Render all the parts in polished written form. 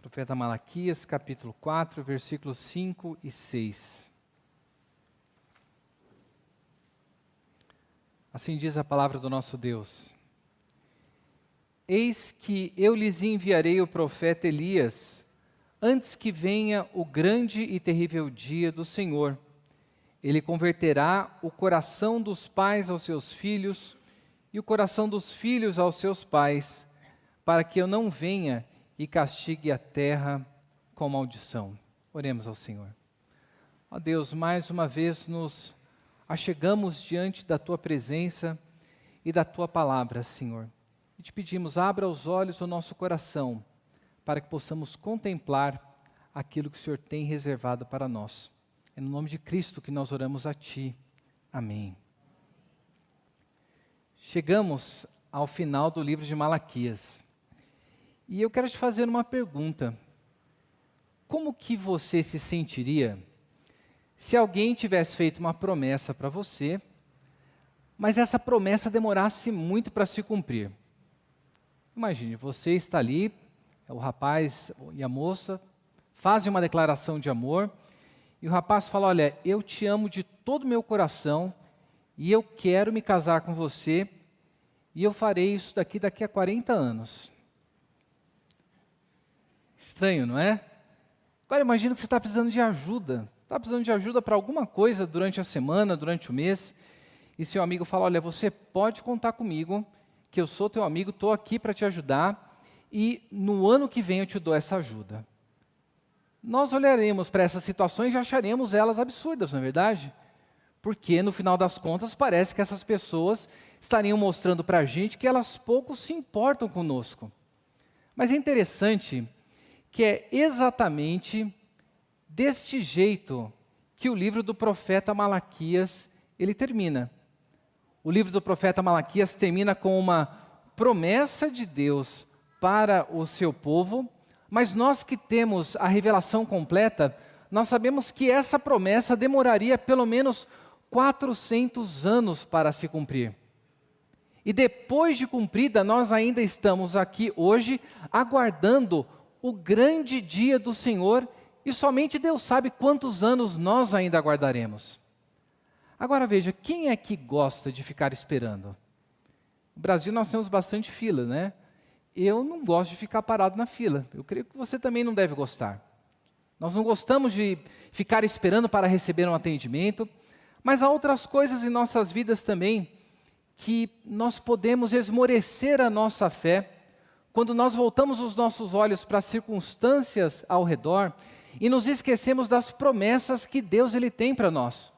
Profeta Malaquias, capítulo 4, versículos 5 e 6. Assim diz a palavra do nosso Deus. Eis que eu lhes enviarei o profeta Elias, antes que venha o grande e terrível dia do Senhor. Ele converterá o coração dos pais aos seus filhos e o coração dos filhos aos seus pais, para que eu não venha e castigue a terra com maldição. Oremos ao Senhor. Ó Deus, mais uma vez nos achegamos diante da Tua presença e da Tua palavra, Senhor. E te pedimos, abra os olhos do nosso coração, para que possamos contemplar aquilo que o Senhor tem reservado para nós. É no nome de Cristo que nós oramos a Ti. Amém. Chegamos ao final do livro de Malaquias. E eu quero te fazer uma pergunta. Como que você se sentiria se alguém tivesse feito uma promessa para você, mas essa promessa demorasse muito para se cumprir? Imagine, você está ali, o rapaz e a moça fazem uma declaração de amor, e o rapaz fala, olha, eu te amo de todo o meu coração, e eu quero me casar com você, e eu farei isso daqui a 40 anos. Estranho, não é? Agora imagina que você está precisando de ajuda. Está precisando de ajuda para alguma coisa durante a semana, durante o mês. E seu amigo fala, olha, você pode contar comigo, que eu sou teu amigo, estou aqui para te ajudar. E no ano que vem eu te dou essa ajuda. Nós olharemos para essas situações e acharemos elas absurdas, não é verdade? Porque no final das contas parece que essas pessoas estariam mostrando para a gente que elas pouco se importam conosco. Mas é interessante que é exatamente deste jeito que o livro do profeta Malaquias, ele termina. O livro do profeta Malaquias termina com uma promessa de Deus para o seu povo, mas nós que temos a revelação completa, nós sabemos que essa promessa demoraria pelo menos 400 anos para se cumprir. E depois de cumprida, nós ainda estamos aqui hoje aguardando o grande dia do Senhor, e somente Deus sabe quantos anos nós ainda aguardaremos. Agora veja, quem é que gosta de ficar esperando? No Brasil nós temos bastante fila, né? Eu não gosto de ficar parado na fila, eu creio que você também não deve gostar. Nós não gostamos de ficar esperando para receber um atendimento, mas há outras coisas em nossas vidas também, que nós podemos esmorecer a nossa fé, quando nós voltamos os nossos olhos para as circunstâncias ao redor e nos esquecemos das promessas que Deus ele tem para nós.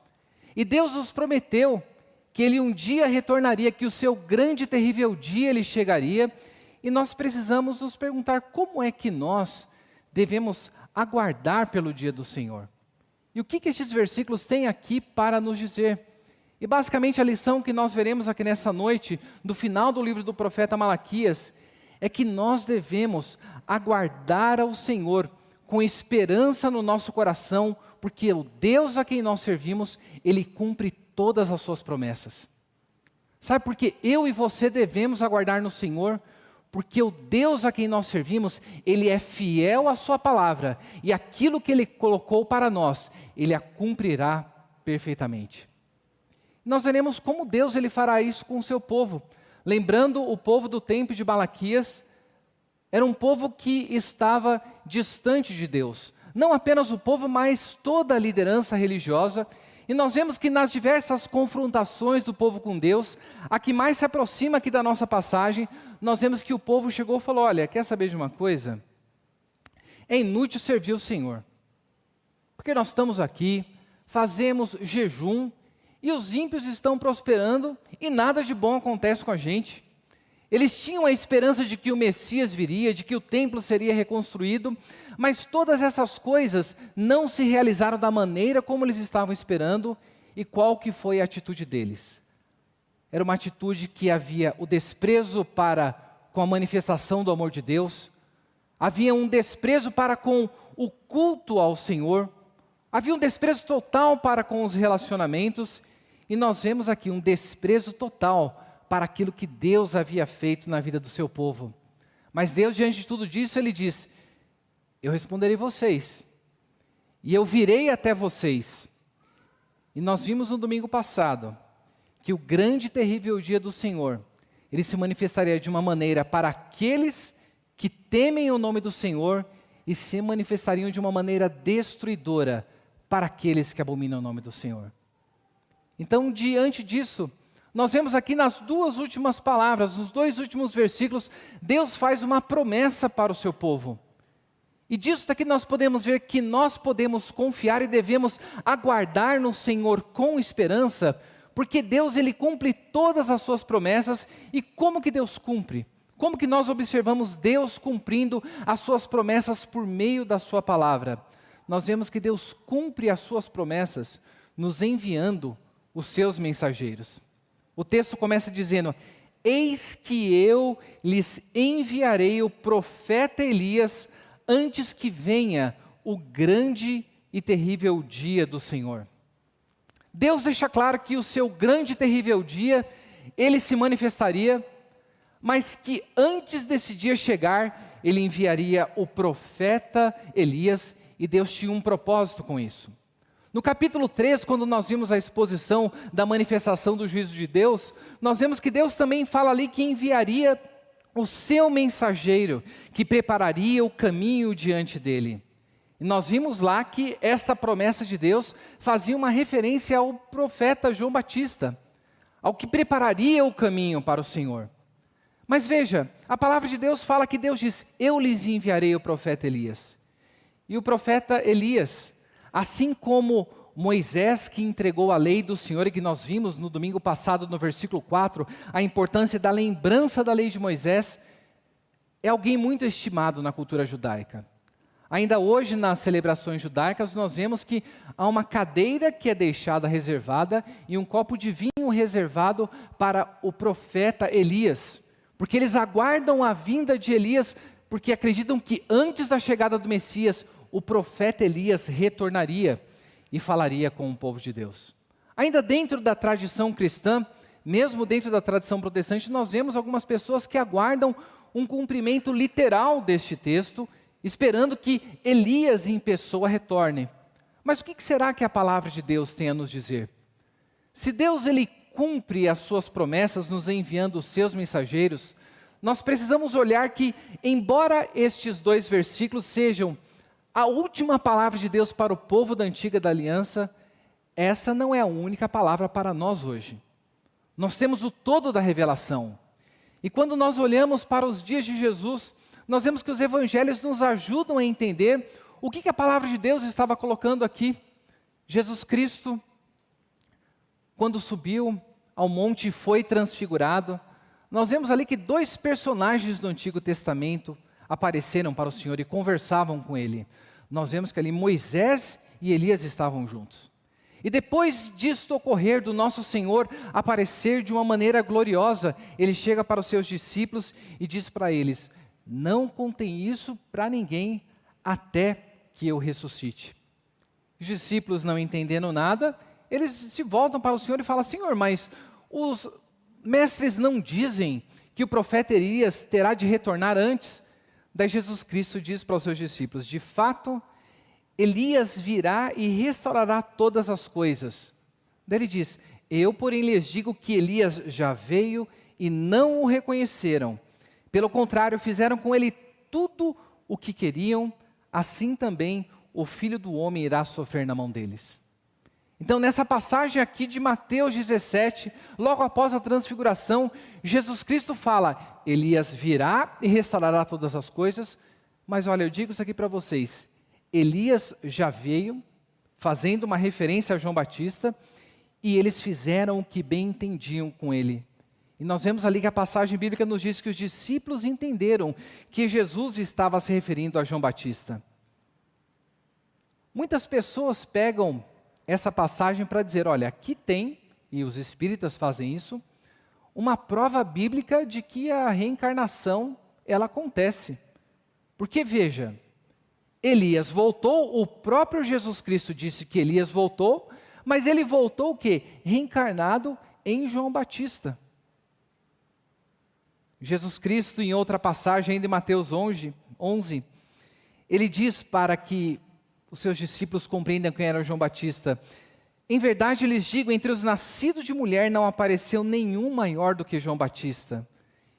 E Deus nos prometeu que Ele um dia retornaria, que o seu grande e terrível dia Ele chegaria, e nós precisamos nos perguntar como é que nós devemos aguardar pelo dia do Senhor. E o que estes versículos têm aqui para nos dizer? E basicamente a lição que nós veremos aqui nessa noite, do final do livro do profeta Malaquias, é que nós devemos aguardar ao Senhor com esperança no nosso coração, porque o Deus a quem nós servimos, Ele cumpre todas as suas promessas. Sabe por que eu e você devemos aguardar no Senhor? Porque o Deus a quem nós servimos, Ele é fiel à sua palavra, e aquilo que Ele colocou para nós, Ele a cumprirá perfeitamente. Nós veremos como Deus ele fará isso com o seu povo. Lembrando, o povo do tempo de Malaquias era um povo que estava distante de Deus. Não apenas o povo, mas toda a liderança religiosa. E nós vemos que nas diversas confrontações do povo com Deus, a que mais se aproxima aqui da nossa passagem, nós vemos que o povo chegou e falou, olha, quer saber de uma coisa? É inútil servir o Senhor. Porque nós estamos aqui, fazemos jejum, e os ímpios estão prosperando e nada de bom acontece com a gente. Eles tinham a esperança de que o Messias viria, de que o templo seria reconstruído, mas todas essas coisas não se realizaram da maneira como eles estavam esperando. E qual que foi a atitude deles? Era uma atitude que havia o desprezo para com a manifestação do amor de Deus, havia um desprezo para com o culto ao Senhor, havia um desprezo total para com os relacionamentos, e nós vemos aqui um desprezo total para aquilo que Deus havia feito na vida do seu povo. Mas Deus, diante de tudo disso, Ele diz, eu responderei vocês, e eu virei até vocês. E nós vimos no domingo passado que o grande e terrível dia do Senhor, ele se manifestaria de uma maneira para aqueles que temem o nome do Senhor e se manifestariam de uma maneira destruidora para aqueles que abominam o nome do Senhor. Então, diante disso, nós vemos aqui nas duas últimas palavras, nos dois últimos versículos, Deus faz uma promessa para o seu povo. E disso daqui nós podemos ver que nós podemos confiar e devemos aguardar no Senhor com esperança, porque Deus ele cumpre todas as suas promessas. E como que Deus cumpre? Como que nós observamos Deus cumprindo as suas promessas por meio da sua palavra? Nós vemos que Deus cumpre as suas promessas nos enviando os seus mensageiros. O texto começa dizendo: eis que eu lhes enviarei o profeta Elias antes que venha o grande e terrível dia do Senhor. Deus deixa claro que o seu grande e terrível dia, ele se manifestaria, mas que antes desse dia chegar, ele enviaria o profeta Elias, e Deus tinha um propósito com isso. No capítulo 3, quando nós vimos a exposição da manifestação do juízo de Deus, nós vemos que Deus também fala ali que enviaria o seu mensageiro, que prepararia o caminho diante dele. E nós vimos lá que esta promessa de Deus fazia uma referência ao profeta João Batista, ao que prepararia o caminho para o Senhor. Mas veja, a palavra de Deus fala que Deus diz: eu lhes enviarei o profeta Elias. E o profeta Elias, assim como Moisés, que entregou a lei do Senhor, e que nós vimos no domingo passado, no versículo 4, a importância da lembrança da lei de Moisés, é alguém muito estimado na cultura judaica. Ainda hoje, nas celebrações judaicas, nós vemos que há uma cadeira que é deixada reservada e um copo de vinho reservado para o profeta Elias, porque eles aguardam a vinda de Elias, porque acreditam que antes da chegada do Messias, o profeta Elias retornaria e falaria com o povo de Deus. Ainda dentro da tradição cristã, mesmo dentro da tradição protestante, nós vemos algumas pessoas que aguardam um cumprimento literal deste texto, esperando que Elias em pessoa retorne. Mas o que será que a palavra de Deus tem a nos dizer? Se Deus ele cumpre as suas promessas nos enviando os seus mensageiros, nós precisamos olhar que, embora estes dois versículos sejam a última palavra de Deus para o povo da antiga da aliança, essa não é a única palavra para nós hoje. Nós temos o todo da revelação. E quando nós olhamos para os dias de Jesus, nós vemos que os evangelhos nos ajudam a entender o que a palavra de Deus estava colocando aqui. Jesus Cristo, quando subiu ao monte e foi transfigurado, nós vemos ali que dois personagens do Antigo Testamento apareceram para o Senhor e conversavam com Ele. Nós vemos que ali Moisés e Elias estavam juntos. E depois disto ocorrer, do nosso Senhor aparecer de uma maneira gloriosa, Ele chega para os seus discípulos e diz para eles: não contem isso para ninguém até que eu ressuscite. Os discípulos, não entendendo nada, eles se voltam para o Senhor e falam: Senhor, mas os mestres não dizem que o profeta Elias terá de retornar antes? Daí Jesus Cristo diz para os seus discípulos: de fato, Elias virá e restaurará todas as coisas. Daí ele diz: eu, porém, lhes digo que Elias já veio e não o reconheceram. Pelo contrário, fizeram com ele tudo o que queriam, assim também o Filho do Homem irá sofrer na mão deles. Então, nessa passagem aqui de Mateus 17, logo após a transfiguração, Jesus Cristo fala: Elias virá e restaurará todas as coisas, mas olha, eu digo isso aqui para vocês, Elias já veio, fazendo uma referência a João Batista, e eles fizeram o que bem entendiam com ele. E nós vemos ali que a passagem bíblica nos diz que os discípulos entenderam que Jesus estava se referindo a João Batista. Muitas pessoas pegam essa passagem para dizer: olha, aqui tem, e os espíritas fazem isso, uma prova bíblica de que a reencarnação, ela acontece. Porque veja, Elias voltou, o próprio Jesus Cristo disse que Elias voltou, mas ele voltou o quê? Reencarnado em João Batista. Jesus Cristo, em outra passagem, ainda em Mateus 11, ele diz para que os seus discípulos compreendam quem era João Batista: em verdade lhes digo, entre os nascidos de mulher não apareceu nenhum maior do que João Batista.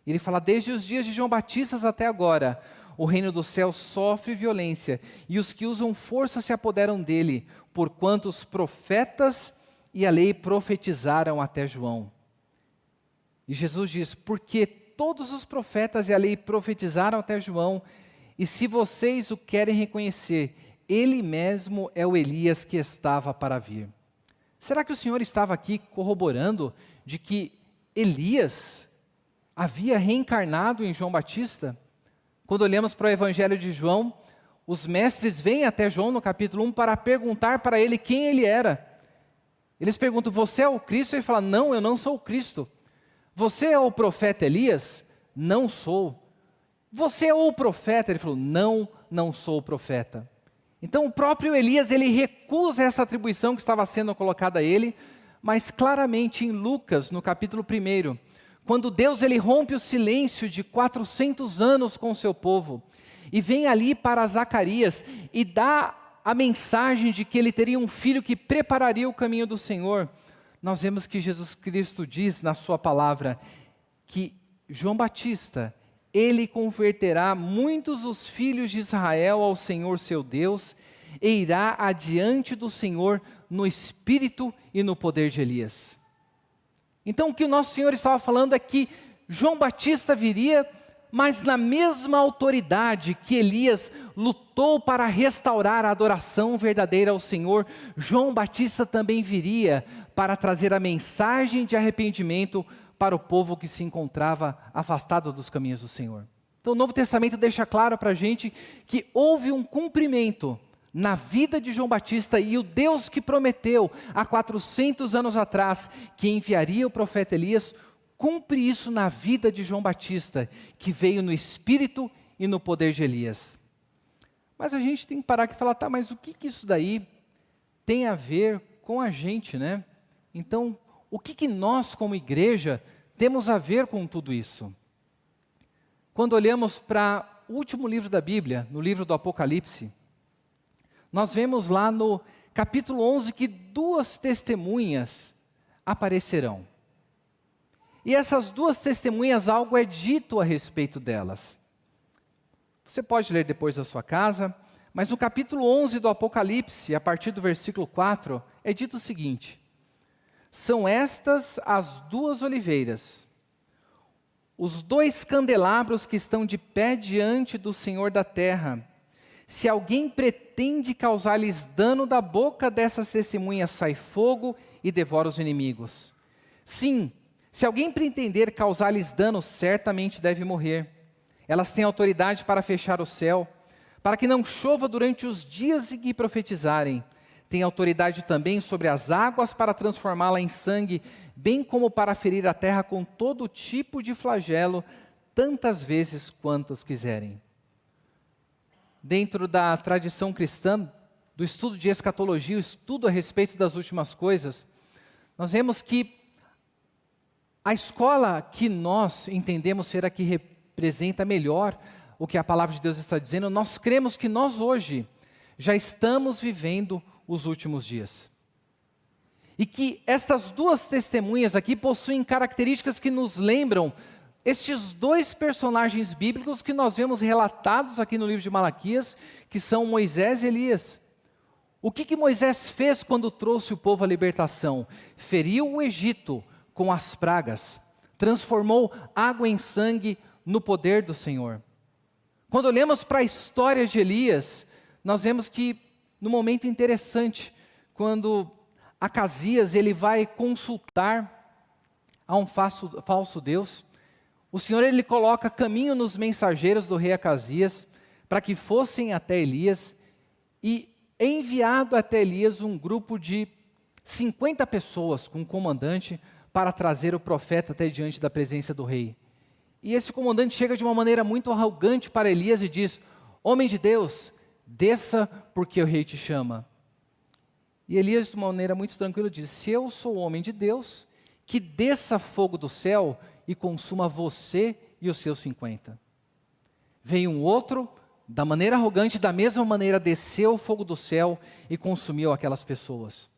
Ele fala, desde os dias de João Batista até agora, o reino do céu sofre violência, e os que usam força se apoderam dele, porquanto os profetas e a lei profetizaram até João. E Jesus diz, porque todos os profetas e a lei profetizaram até João, e se vocês o querem reconhecer, ele mesmo é o Elias que estava para vir. Será que o Senhor estava aqui corroborando de que Elias havia reencarnado em João Batista? Quando olhamos para o Evangelho de João, os mestres vêm até João no capítulo 1 para perguntar para ele quem ele era. Eles perguntam, você é o Cristo? Ele fala, não, eu não sou o Cristo. Você é o profeta Elias? Não sou. Você é o profeta? Ele falou, não sou o profeta. Então o próprio Elias, ele recusa essa atribuição que estava sendo colocada a ele, mas claramente em Lucas, no capítulo 1, quando Deus ele rompe o silêncio de 400 anos com o seu povo, e vem ali para Zacarias, e dá a mensagem de que ele teria um filho que prepararia o caminho do Senhor, nós vemos que Jesus Cristo diz na sua palavra, que João Batista, ele converterá muitos dos filhos de Israel ao Senhor seu Deus, e irá adiante do Senhor no espírito e no poder de Elias. Então o que o nosso Senhor estava falando é que João Batista viria, mas na mesma autoridade que Elias lutou para restaurar a adoração verdadeira ao Senhor, João Batista também viria para trazer a mensagem de arrependimento para o povo que se encontrava afastado dos caminhos do Senhor. Então o Novo Testamento deixa claro para a gente que houve um cumprimento na vida de João Batista, e o Deus que prometeu há 400 anos atrás que enviaria o profeta Elias, cumpre isso na vida de João Batista, que veio no espírito e no poder de Elias. Mas a gente tem que parar aqui e falar, tá, mas o que isso daí tem a ver com a gente, né? Então, o que nós como igreja temos a ver com tudo isso? Quando olhamos para o último livro da Bíblia, no livro do Apocalipse, nós vemos lá no capítulo 11 que duas testemunhas aparecerão. E essas duas testemunhas, algo é dito a respeito delas. Você pode ler depois da sua casa, mas no capítulo 11 do Apocalipse, a partir do versículo 4, é dito o seguinte: são estas as duas oliveiras, os dois candelabros que estão de pé diante do Senhor da terra. Se alguém pretende causar-lhes dano, da boca dessas testemunhas sai fogo e devora os inimigos. Sim, se alguém pretender causar-lhes dano, certamente deve morrer. Elas têm autoridade para fechar o céu, para que não chova durante os dias em que profetizarem. Tem autoridade também sobre as águas para transformá-la em sangue, bem como para ferir a terra com todo tipo de flagelo, tantas vezes quantas quiserem. Dentro da tradição cristã, do estudo de escatologia, o estudo a respeito das últimas coisas, nós vemos que a escola que nós entendemos ser a que representa melhor o que a palavra de Deus está dizendo, nós cremos que nós hoje já estamos vivendo os últimos dias. E que estas duas testemunhas aqui possuem características que nos lembram estes dois personagens bíblicos que nós vemos relatados aqui no livro de Malaquias, que são Moisés e Elias. O que Moisés fez quando trouxe o povo à libertação? Feriu o Egito com as pragas, transformou água em sangue no poder do Senhor. Quando olhamos para a história de Elias, nós vemos que, num momento interessante, quando Acasias ele vai consultar a um falso Deus, o Senhor ele coloca caminho nos mensageiros do rei Acasias, para que fossem até Elias, e é enviado até Elias um grupo de 50 pessoas com um comandante, para trazer o profeta até diante da presença do rei. E esse comandante chega de uma maneira muito arrogante para Elias e diz: homem de Deus, desça porque o rei te chama. E Elias, de uma maneira muito tranquila, diz: se eu sou homem de Deus, que desça fogo do céu e consuma você e os seus 50. Veio um outro, Da maneira arrogante, da mesma maneira desceu o fogo do céu e consumiu aquelas pessoas.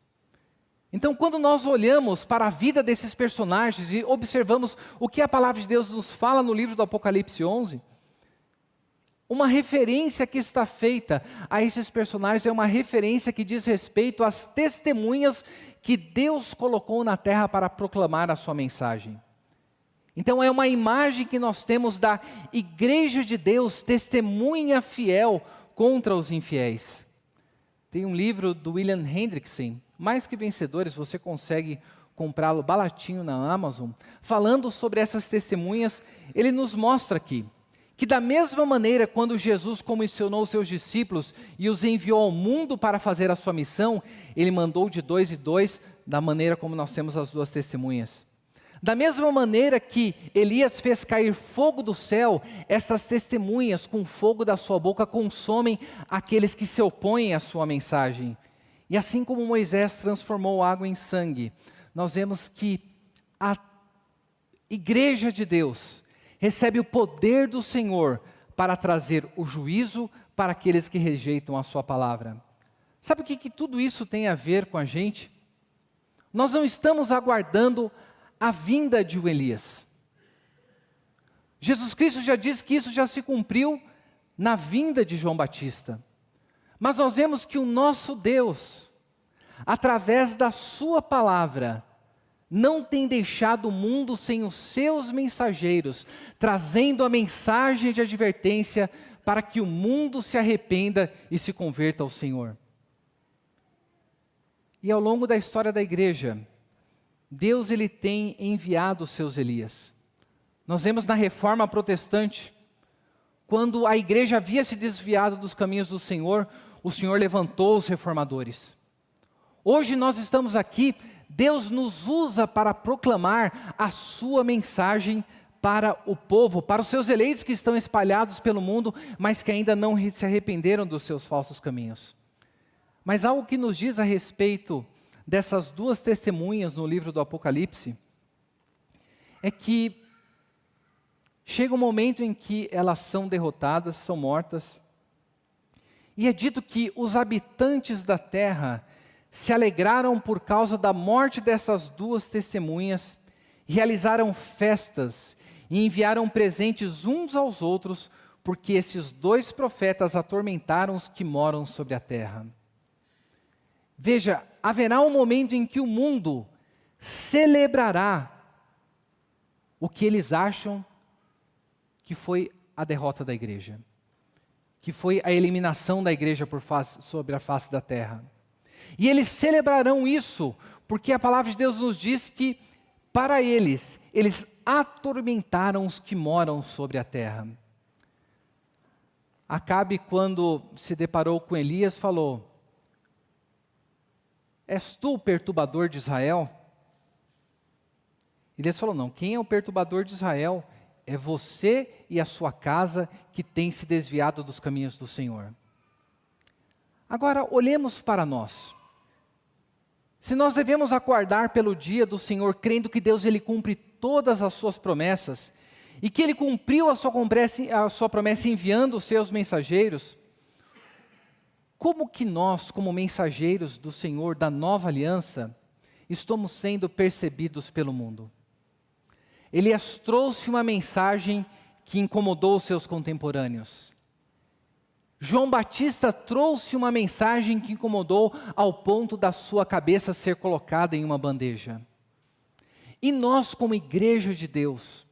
Então, quando nós olhamos para a vida desses personagens e observamos o que a palavra de Deus nos fala no livro do Apocalipse 11, uma referência que está feita a esses personagens é uma referência que diz respeito às testemunhas que Deus colocou na terra para proclamar a sua mensagem. Então é uma imagem que nós temos da igreja de Deus, testemunha fiel contra os infiéis. Tem um livro do William Hendrickson, Mais que Vencedores, você consegue comprá-lo baratinho na Amazon, falando sobre essas testemunhas. Ele nos mostra aqui, que da mesma maneira quando Jesus comissionou seus discípulos e os enviou ao mundo para fazer a sua missão, ele mandou de 2 em 2, da maneira como nós temos as duas testemunhas. Da mesma maneira que Elias fez cair fogo do céu, essas testemunhas com fogo da sua boca consomem aqueles que se opõem à sua mensagem. E assim como Moisés transformou água em sangue, nós vemos que a igreja de Deus recebe o poder do Senhor para trazer o juízo para aqueles que rejeitam a sua palavra. Sabe o que tudo isso tem a ver com a gente? Nós não estamos aguardando a vinda de Elias. Jesus Cristo já disse que isso já se cumpriu na vinda de João Batista. Mas nós vemos que o nosso Deus, através da sua palavra, não tem deixado o mundo sem os seus mensageiros, trazendo a mensagem de advertência para que o mundo se arrependa e se converta ao Senhor. E ao longo da história da igreja, Deus ele tem enviado os seus Elias. Nós vemos na Reforma Protestante, quando a igreja havia se desviado dos caminhos do Senhor, o Senhor levantou os reformadores. Hoje nós estamos aqui, Deus nos usa para proclamar a sua mensagem para o povo, para os seus eleitos que estão espalhados pelo mundo, mas que ainda não se arrependeram dos seus falsos caminhos. Mas algo que nos diz a respeito dessas duas testemunhas no livro do Apocalipse, é que chega um momento em que elas são derrotadas, são mortas, e é dito que os habitantes da terra se alegraram por causa da morte dessas duas testemunhas, realizaram festas e enviaram presentes uns aos outros, porque esses dois profetas atormentaram os que moram sobre a terra. Veja, haverá um momento em que o mundo celebrará o que eles acham que foi a derrota da igreja, que foi a eliminação da igreja sobre a face da terra. E eles celebrarão isso, porque a palavra de Deus nos diz que, para eles atormentaram os que moram sobre a terra. Acabe, quando se deparou com Elias, falou: és tu o perturbador de Israel? Elias falou: não, quem é o perturbador de Israel? É você e a sua casa que tem se desviado dos caminhos do Senhor. Agora, olhemos para nós. Se nós devemos aguardar pelo dia do Senhor, crendo que Deus ele cumpre todas as suas promessas, e que Ele cumpriu a sua promessa enviando os seus mensageiros, como que nós, como mensageiros do Senhor, da nova aliança, estamos sendo percebidos pelo mundo? Elias trouxe uma mensagem que incomodou os seus contemporâneos. João Batista trouxe uma mensagem que incomodou ao ponto da sua cabeça ser colocada em uma bandeja. E nós, como igreja de Deus,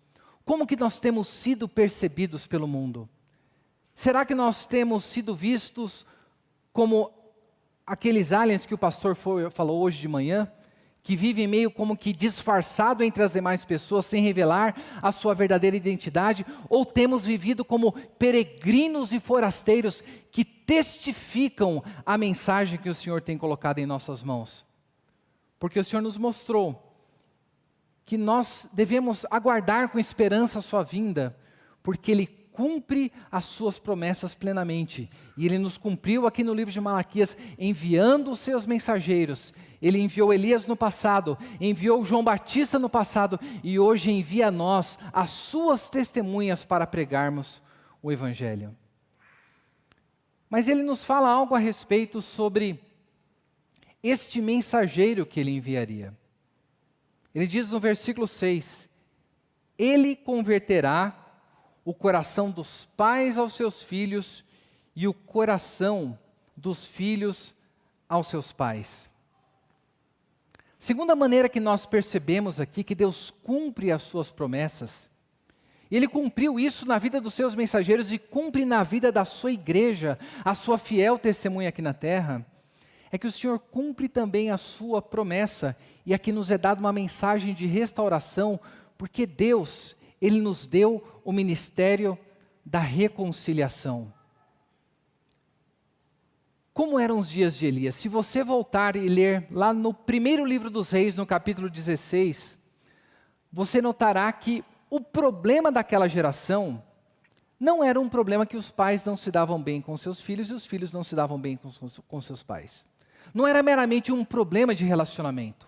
como que nós temos sido percebidos pelo mundo? Será que nós temos sido vistos como aqueles aliens que o pastor falou hoje de manhã, que vivem meio como que disfarçado entre as demais pessoas, sem revelar a sua verdadeira identidade, ou temos vivido como peregrinos e forasteiros que testificam a mensagem que o Senhor tem colocado em nossas mãos? Porque o Senhor nos mostrou que nós devemos aguardar com esperança a sua vinda, porque Ele cumpre as suas promessas plenamente. E Ele nos cumpriu aqui no livro de Malaquias, enviando os seus mensageiros. Ele enviou Elias no passado, enviou João Batista no passado, e hoje envia a nós as suas testemunhas para pregarmos o Evangelho. Mas ele nos fala algo a respeito sobre este mensageiro que ele enviaria. Ele diz no versículo 6, ele converterá o coração dos pais aos seus filhos e o coração dos filhos aos seus pais. Segunda maneira que nós percebemos aqui que Deus cumpre as suas promessas, e Ele cumpriu isso na vida dos seus mensageiros e cumpre na vida da sua igreja, a sua fiel testemunha aqui na terra, é que o Senhor cumpre também a sua promessa, e aqui nos é dada uma mensagem de restauração, porque Deus, Ele nos deu o ministério da reconciliação. Como eram os dias de Elias? Se você voltar e ler lá no primeiro livro dos Reis, no capítulo 16, você notará que o problema daquela geração não era um problema que os pais não se davam bem com seus filhos e os filhos não se davam bem com seus pais. Não era meramente um problema de relacionamento.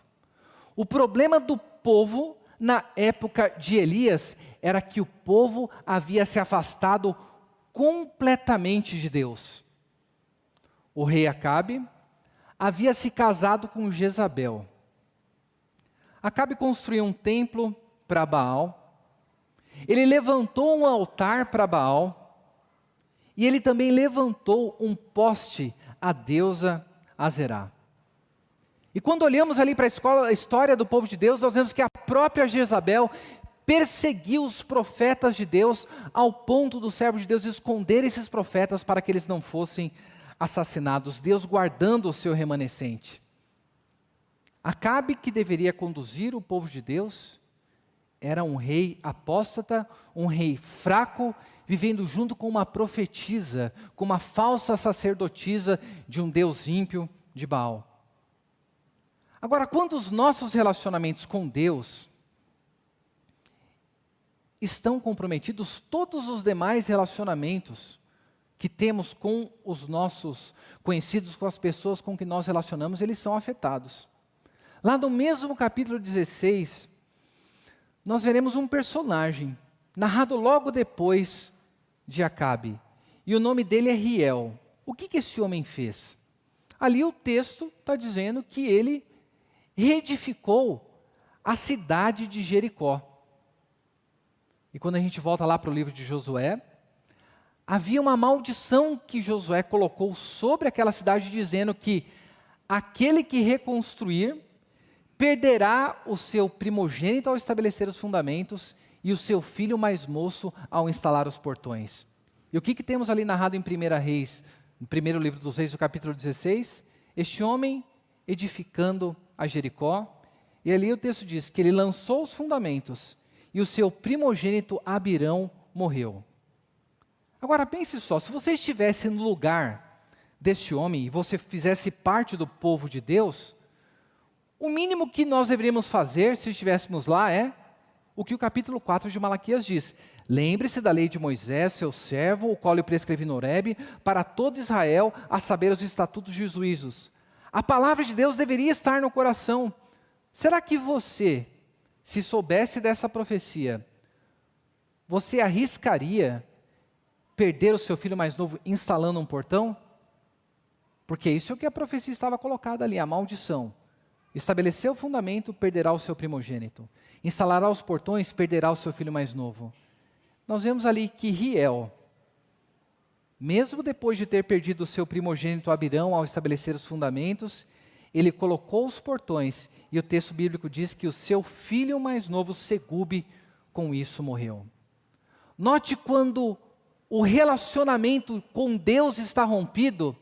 O problema do povo na época de Elias era que o povo havia se afastado completamente de Deus. O rei Acabe havia se casado com Jezabel. Acabe construiu um templo para Baal. Ele levantou um altar para Baal. E ele também levantou um poste à deusa Azerá. E quando olhamos ali para a história do povo de Deus, nós vemos que a própria Jezabel perseguiu os profetas de Deus ao ponto dos servos de Deus esconder esses profetas para que eles não fossem assassinados, Deus guardando o seu remanescente. Acabe, que deveria conduzir o povo de Deus, era um rei apóstata, um rei fraco, vivendo junto com uma profetisa, com uma falsa sacerdotisa de um Deus ímpio de Baal. Agora, quando os nossos relacionamentos com Deus estão comprometidos, todos os demais relacionamentos que temos com os nossos conhecidos, com as pessoas com que nós relacionamos, eles são afetados. Lá no mesmo capítulo 16, nós veremos um personagem, narrado logo depois de Acabe, e o nome dele é Riel. O que esse homem fez? Ali o texto está dizendo que ele reedificou a cidade de Jericó. E quando a gente volta lá para o livro de Josué, havia uma maldição que Josué colocou sobre aquela cidade, dizendo que aquele que reconstruir perderá o seu primogênito ao estabelecer os fundamentos e o seu filho mais moço ao instalar os portões. E o que temos ali narrado em 1 Reis, no primeiro livro dos Reis, no capítulo 16? Este homem edificando a Jericó, e ali o texto diz que ele lançou os fundamentos e o seu primogênito Abirão morreu. Agora pense só, se você estivesse no lugar deste homem e você fizesse parte do povo de Deus, o mínimo que nós deveríamos fazer, se estivéssemos lá, é o que o capítulo 4 de Malaquias diz. Lembre-se da lei de Moisés, seu servo, o qual eu prescrevi no Horebe, para todo Israel, a saber os estatutos e os juízos. A palavra de Deus deveria estar no coração. Será que você, se soubesse dessa profecia, você arriscaria perder o seu filho mais novo instalando um portão? Porque isso é o que a profecia estava colocada ali, a maldição. Estabelecer o fundamento, perderá o seu primogênito. Instalará os portões, perderá o seu filho mais novo. Nós vemos ali que Riel, mesmo depois de ter perdido o seu primogênito Abirão ao estabelecer os fundamentos, ele colocou os portões, e o texto bíblico diz que o seu filho mais novo, Segube, com isso morreu. Note quando o relacionamento com Deus está rompido,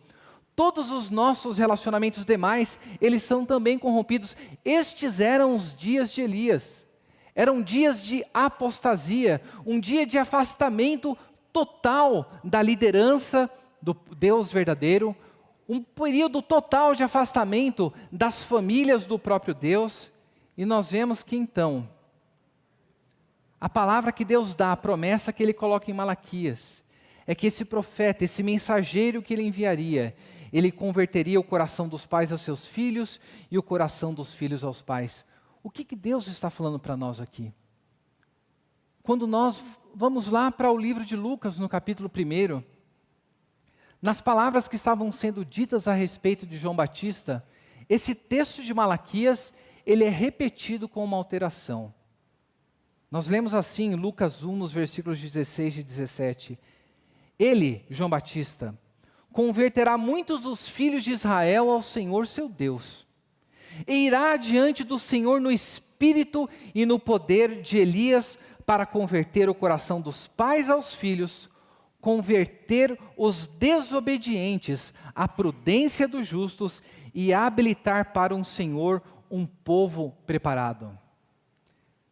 todos os nossos relacionamentos demais, eles são também corrompidos. Estes eram os dias de Elias. Eram dias de apostasia, um dia de afastamento total da liderança do Deus verdadeiro, um período total de afastamento das famílias do próprio Deus. E nós vemos que então, a palavra que Deus dá, a promessa que Ele coloca em Malaquias, é que esse profeta, esse mensageiro que Ele enviaria, ele converteria o coração dos pais aos seus filhos e o coração dos filhos aos pais. O que Deus está falando para nós aqui? Quando nós vamos lá para o livro de Lucas, no capítulo 1, Nas palavras que estavam sendo ditas a respeito de João Batista, esse texto de Malaquias, ele é repetido com uma alteração. Nós lemos assim em Lucas 1, nos versículos 16 e 17. Ele, João Batista, converterá muitos dos filhos de Israel ao Senhor seu Deus, e irá diante do Senhor no espírito e no poder de Elias, para converter o coração dos pais aos filhos, converter os desobedientes à prudência dos justos e habilitar para um Senhor um povo preparado.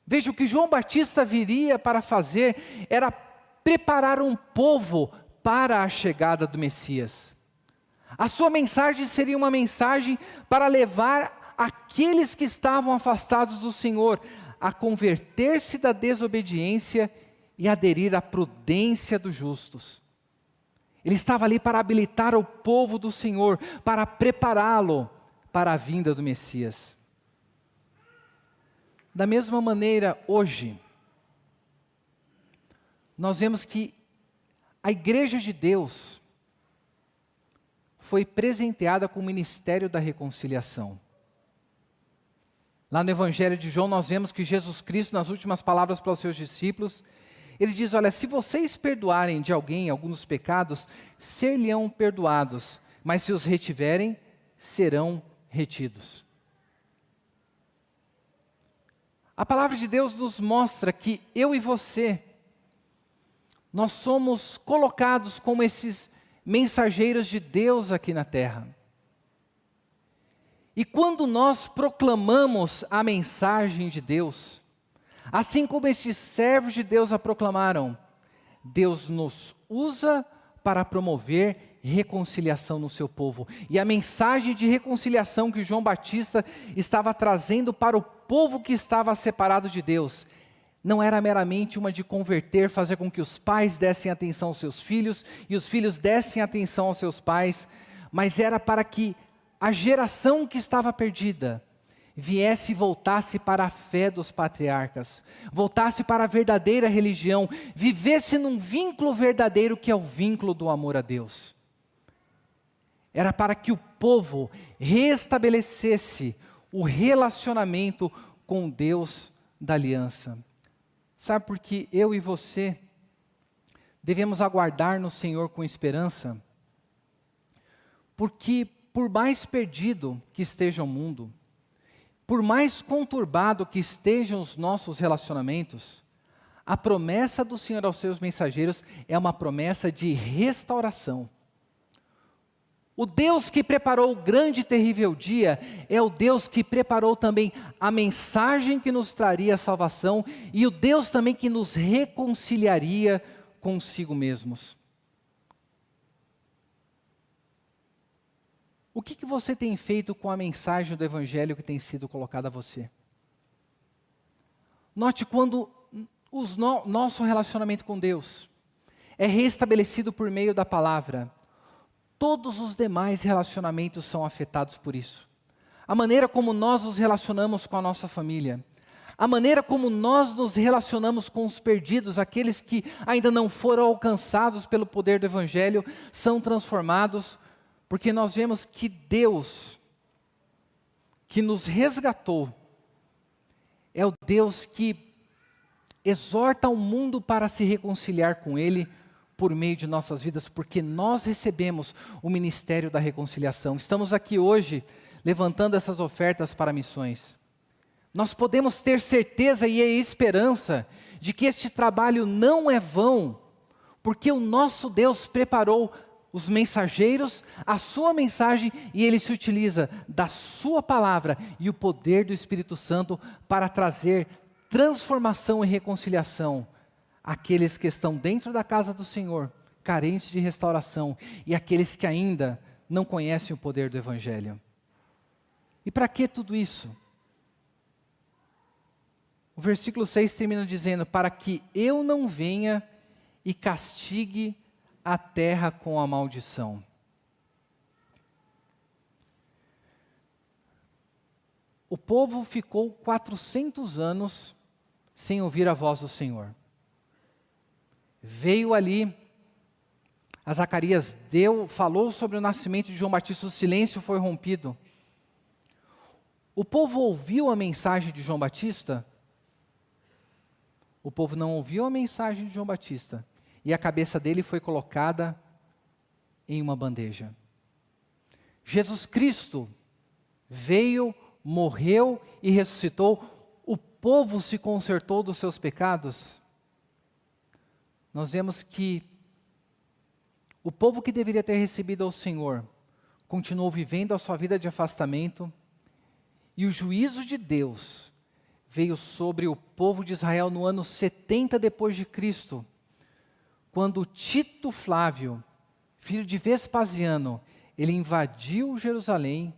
Veja, o que João Batista viria para fazer era preparar um povo para a chegada do Messias. A sua mensagem seria uma mensagem para levar aqueles que estavam afastados do Senhor a converter-se da desobediência e aderir à prudência dos justos. Ele estava ali para habilitar o povo do Senhor, para prepará-lo para a vinda do Messias. Da mesma maneira, hoje, nós vemos que a Igreja de Deus foi presenteada com o ministério da reconciliação. Lá no Evangelho de João, nós vemos que Jesus Cristo, nas últimas palavras para os seus discípulos, ele diz, olha, se vocês perdoarem de alguém alguns pecados, ser-lhe-ão perdoados, mas se os retiverem, serão retidos. A palavra de Deus nos mostra que eu e você, nós somos colocados como esses mensageiros de Deus aqui na terra. E quando nós proclamamos a mensagem de Deus, assim como esses servos de Deus a proclamaram, Deus nos usa para promover reconciliação no seu povo. E a mensagem de reconciliação que João Batista estava trazendo para o povo que estava separado de Deus, não era meramente uma de converter, fazer com que os pais dessem atenção aos seus filhos, e os filhos dessem atenção aos seus pais, mas era para que a geração que estava perdida viesse e voltasse para a fé dos patriarcas, voltasse para a verdadeira religião, vivesse num vínculo verdadeiro que é o vínculo do amor a Deus. Era para que o povo restabelecesse o relacionamento com Deus da aliança. Sabe por que eu e você devemos aguardar no Senhor com esperança? Porque por mais perdido que esteja o mundo, por mais conturbado que estejam os nossos relacionamentos, a promessa do Senhor aos seus mensageiros é uma promessa de restauração. O Deus que preparou o grande e terrível dia é o Deus que preparou também a mensagem que nos traria a salvação e o Deus também que nos reconciliaria consigo mesmos. O que você tem feito com a mensagem do Evangelho que tem sido colocada a você? Note quando nosso relacionamento com Deus é restabelecido por meio da palavra, todos os demais relacionamentos são afetados por isso. A maneira como nós nos relacionamos com a nossa família, a maneira como nós nos relacionamos com os perdidos, aqueles que ainda não foram alcançados pelo poder do Evangelho, são transformados, porque nós vemos que Deus, que nos resgatou, é o Deus que exorta o mundo para se reconciliar com Ele, por meio de nossas vidas, porque nós recebemos o ministério da reconciliação. Estamos aqui hoje, levantando essas ofertas para missões. Nós podemos ter certeza e a esperança de que este trabalho não é vão, porque o nosso Deus preparou os mensageiros, a sua mensagem, e Ele se utiliza da sua palavra e o poder do Espírito Santo para trazer transformação e reconciliação aqueles que estão dentro da casa do Senhor, carentes de restauração, e aqueles que ainda não conhecem o poder do Evangelho. E para que tudo isso? O versículo 6 termina dizendo, para que eu não venha e castigue a terra com a maldição. O povo ficou 400 anos sem ouvir a voz do Senhor. Veio ali Zacarias falou sobre o nascimento de João Batista, o silêncio foi rompido. O povo ouviu a mensagem de João Batista? O povo não ouviu a mensagem de João Batista. E a cabeça dele foi colocada em uma bandeja. Jesus Cristo veio, morreu e ressuscitou. O povo se consertou dos seus pecados. Nós vemos que o povo que deveria ter recebido ao Senhor continuou vivendo a sua vida de afastamento. E o juízo de Deus veio sobre o povo de Israel no ano 70 depois de Cristo, quando Tito Flávio, filho de Vespasiano, ele invadiu Jerusalém,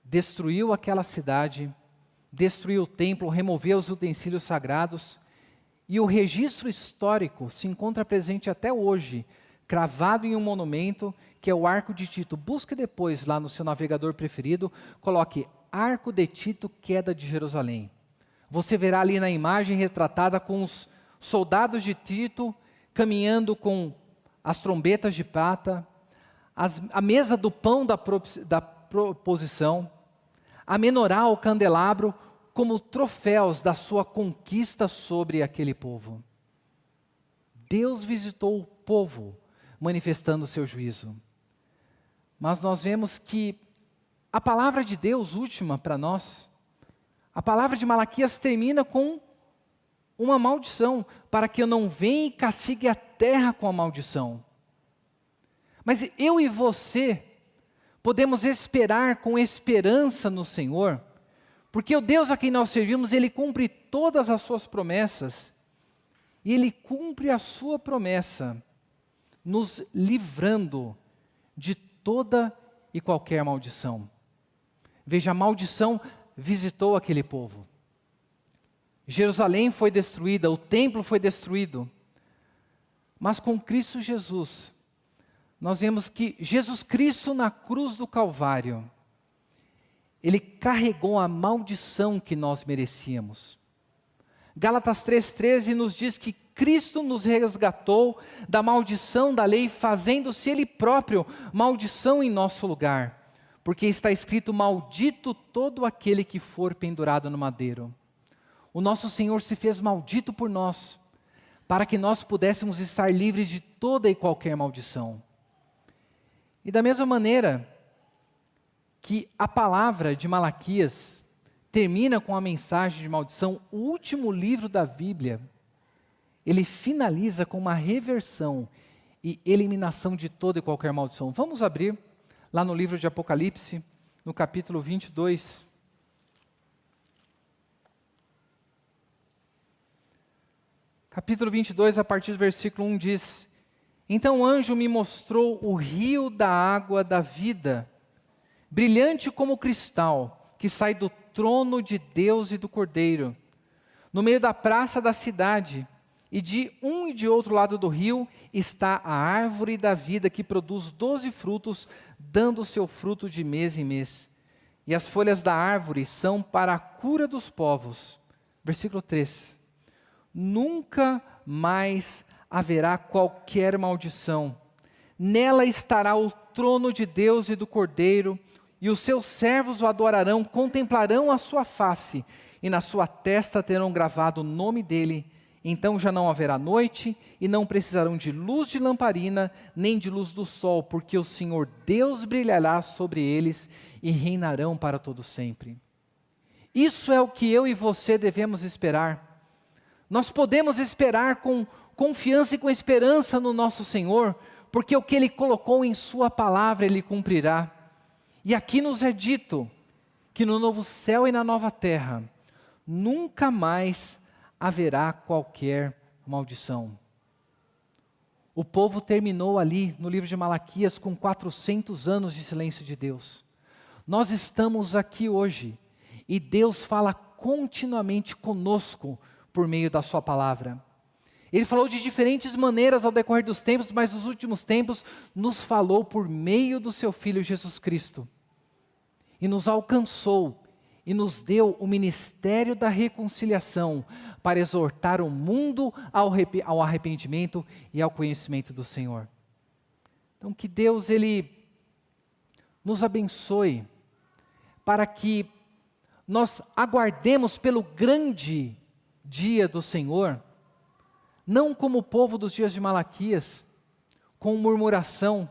destruiu aquela cidade, destruiu o templo, removeu os utensílios sagrados, e o registro histórico se encontra presente até hoje, cravado em um monumento, que é o Arco de Tito. Busque depois lá no seu navegador preferido, coloque Arco de Tito, queda de Jerusalém. Você verá ali na imagem retratada com os soldados de Tito, caminhando com as trombetas de prata, a mesa do pão da proposição, a menorá, o candelabro, como troféus da sua conquista sobre aquele povo. Deus visitou o povo, manifestando o seu juízo. Mas nós vemos que a palavra de Deus última para nós, a palavra de Malaquias termina com uma maldição, para que eu não venha e castigue a terra com a maldição. Mas eu e você podemos esperar com esperança no Senhor, porque o Deus a quem nós servimos, Ele cumpre todas as suas promessas, e Ele cumpre a sua promessa, nos livrando de toda e qualquer maldição. Veja, a maldição visitou aquele povo. Jerusalém foi destruída, o templo foi destruído. Mas com Cristo Jesus, nós vemos que Jesus Cristo na cruz do Calvário, Ele carregou a maldição que nós merecíamos. Gálatas 3,13 nos diz que Cristo nos resgatou da maldição da lei, fazendo-se Ele próprio maldição em nosso lugar. Porque está escrito, maldito todo aquele que for pendurado no madeiro. O nosso Senhor se fez maldito por nós, para que nós pudéssemos estar livres de toda e qualquer maldição. E da mesma maneira que a palavra de Malaquias termina com a mensagem de maldição, o último livro da Bíblia, ele finaliza com uma reversão e eliminação de toda e qualquer maldição. Vamos abrir lá no livro de Apocalipse, no capítulo 22. Capítulo 22, a partir do versículo 1 diz: Então o anjo me mostrou o rio da água da vida, brilhante como cristal, que sai do trono de Deus e do Cordeiro, no meio da praça da cidade, e de um e de outro lado do rio está a árvore da vida, que produz 12 frutos, dando seu fruto de mês em mês. E as folhas da árvore são para a cura dos povos. Versículo 3. Nunca mais haverá qualquer maldição. Nela estará o trono de Deus e do Cordeiro, e os seus servos o adorarão, contemplarão a sua face, e na sua testa terão gravado o nome dele. Então já não haverá noite, e não precisarão de luz de lamparina, nem de luz do sol, porque o Senhor Deus brilhará sobre eles, e reinarão para todo sempre. Isso é o que eu e você devemos esperar. Nós podemos esperar com confiança e com esperança no nosso Senhor, porque o que Ele colocou em sua palavra, Ele cumprirá. E aqui nos é dito que no novo céu e na nova terra, nunca mais haverá qualquer maldição. O povo terminou ali no livro de Malaquias com 400 anos de silêncio de Deus. Nós estamos aqui hoje e Deus fala continuamente conosco por meio da sua palavra. Ele falou de diferentes maneiras ao decorrer dos tempos, mas nos últimos tempos nos falou por meio do seu Filho Jesus Cristo. E nos alcançou e nos deu o ministério da reconciliação para exortar o mundo ao arrependimento e ao conhecimento do Senhor. Então, que Deus, Ele nos abençoe, para que nós aguardemos pelo grande dia do Senhor, não como o povo dos dias de Malaquias, com murmuração,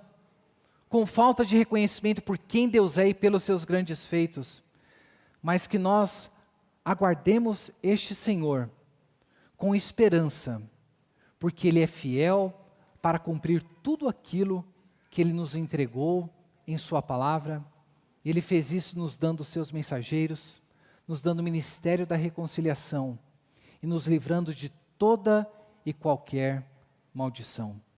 com falta de reconhecimento por quem Deus é e pelos seus grandes feitos, mas que nós aguardemos este Senhor com esperança, porque Ele é fiel para cumprir tudo aquilo que Ele nos entregou em Sua palavra. Ele fez isso nos dando os seus mensageiros, nos dando o ministério da reconciliação e nos livrando de toda e qualquer maldição.